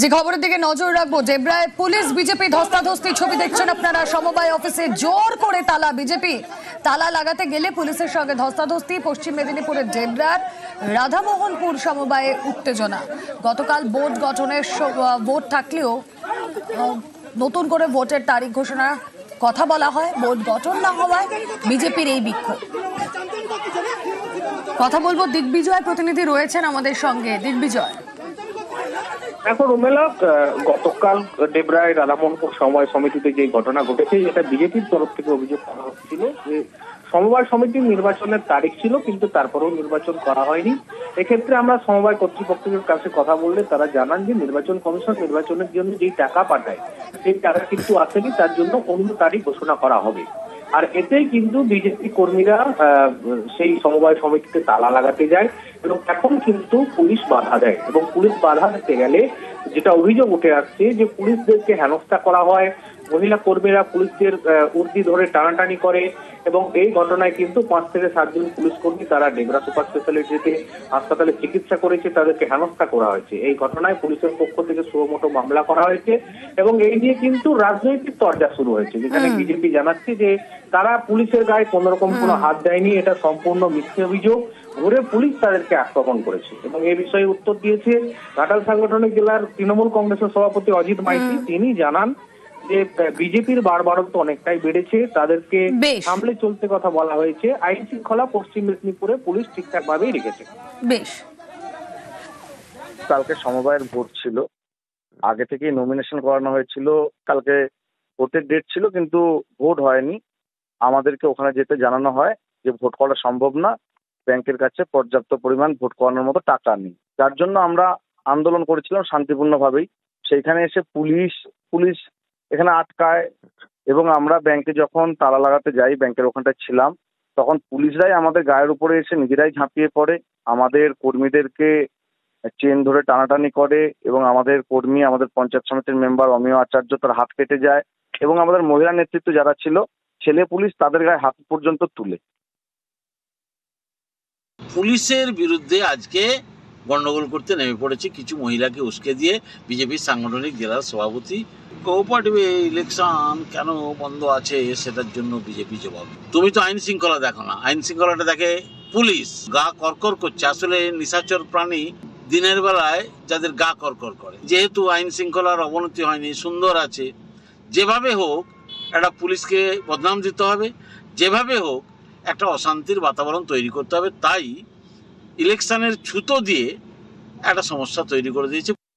যে খবরের দিকে নজর রাখবো, ডেবরায় পুলিশ বিজেপি ধস্তাধস্তি ছবি দেখছেন আপনারা। সমবায় অফিসে জোর করে তালা, বিজেপি তালা লাগাতে গেলে পুলিশের সঙ্গে ধস্তাধস্তি। পশ্চিম মেদিনীপুরের ডেবরার রাধামোহনপুর সমবায়ে উত্তেজনা। গতকাল বোর্ড গঠনের ভোট থাকলেও নতুন করে ভোটের তারিখ ঘোষণা কথা বলা হয়, বোর্ড গঠন না হওয়ায় বিজেপির এই বিক্ষোভ। কথা বলবো, দিগ্বিজয় প্রতিনিধি রয়েছেন আমাদের সঙ্গে। দিগ্বিজয়, এখন রুমেলা, গতকাল ডেবরায় রাধামোহনপুর সমবায় সমিতিতে যে ঘটনা ঘটেছে, এটা বিজেপির তরফ থেকে অভিযোগ করা হচ্ছিল যে সমবায় সমিতির নির্বাচনের তারিখ ছিল, কিন্তু তারপরেও নির্বাচন করা হয়নি। এক্ষেত্রে আমরা সমবায় কর্তৃপক্ষের কাছে কথা বললে তারা জানান যে নির্বাচন কমিশন নির্বাচনের জন্য যেই টাকা পাঠায় সেই টাকা কিন্তু আসেনি, তার জন্য অন্য তারিখ ঘোষণা করা হবে। আর এতেই কিন্তু বিজেপি কর্মীরা সেই সমবায় সমিতিতে তালা লাগাতে যায় এবং এখন কিন্তু পুলিশ বাধা দেয়। এবং পুলিশ বাধা দিতে গেলে যেটা অভিযোগ উঠে আসছে যে পুলিশদেরকে হেনস্থা করা হয়, মহিলা কর্মীরা পুলিশদের উর্দি ধরে টানাটানি করে এবং এই ঘটনায় কিন্তু 5 থেকে 7 জন পুলিশ কর্মী তারা ডেবরা সুপার স্পেশালিটিতে হাসপাতালে চিকিৎসা করেছে, তাদেরকে হেনস্থা করা হয়েছে। এই ঘটনায় পুলিশের পক্ষ থেকে সুমোটো মামলা করা হয়েছে এবং এই নিয়ে কিন্তু রাজনৈতিক তরজা শুরু হয়েছে, যেখানে বিজেপি জানাচ্ছে যে তারা পুলিশের গায়ে কোন রকম কোনো হাত দেয়নি, এটা সম্পূর্ণ মিথ্যে অভিযোগ, ঘুরে পুলিশ তাদেরকে আক্রমণ করেছে। এবং এই বিষয়ে উত্তর দিয়েছে ঘাটাল সাংগঠনিক জেলার তৃণমূল কংগ্রেসের সভাপতি অজিত মাইতি। তিনি জানান যে বিজেপির বাড়বাড়ন্ত অনেকটাই বেড়েছে, তাদেরকে সামলে চলতে কথা বলা হয়েছে। আইন শৃঙ্খলা পশ্চিম মেদিনীপুরে পুলিশ ঠিকঠাক ভাবেই রেখেছে। বেশ, কালকে সমবায়ের ভোট ছিল, আগে থেকেই নমিনেশন করানো হয়েছিল, কালকে ভোটের ডেট ছিল কিন্তু ভোট হয়নি। আমাদেরকে ওখানে যেতে জানানো হয় যে ভোট করা সম্ভব না, ব্যাংকের কাছে পর্যাপ্ত পরিমাণ ভোট করানোর মতো টাকা নেই। যার জন্য আমরা আন্দোলন করেছিলাম শান্তিপূর্ণভাবেই। সেইখানে এসে পুলিশ এখানে আটকায় এবং আমরা ব্যাংকে যখন তালা লাগাতে যাই, ব্যাংকের ওখানটায় ছিলাম, তখন পুলিশরাই আমাদের গায়ের উপরে এসে নিজেরাই ঝাঁপিয়ে পড়ে, আমাদের কর্মীদেরকে চেন ধরে টানাটানি করে এবং আমাদের কর্মী, আমাদের পঞ্চায়েত সমিতির মেম্বার অমিয় আচার্য, তার হাত কেটে যায় এবং আমাদের মহিলা নেতৃত্ব যারা ছিল, ছেলে পুলিশ, তাদের গায়ে হাত পর্যন্ত তুলে। পুলিশের বিরুদ্ধে আজকে গন্ডগোল করতে নেমে পড়েছে কিছু মহিলাকে উস্কে দিয়ে বিজেপির সাংগঠনিক জেলার সভাপতি। কোঅপারেটিভ ইলেকশন কেন বন্ধ আছে সেটার জন্য বিজেপি জবাব। তুমি তো আইন শৃঙ্খলা দেখো না, আইন শৃঙ্খলাটা দেখে পুলিশ। গা করকর করছে, আসলে নিশাচর প্রাণী দিনের বেলায় যাদের গা করকর করে। যেহেতু আইন শৃঙ্খলার অবনতি হয়নি, সুন্দর আছে, যেভাবে হোক একটা পুলিশকে বদনাম দিতে হবে, যেভাবে হোক একটা অশান্তির বাতাবরণ তৈরি করতে হবে। তাই ইলেকশনের ছুতো দিয়ে একটা সমস্যা তৈরি করে দিয়েছে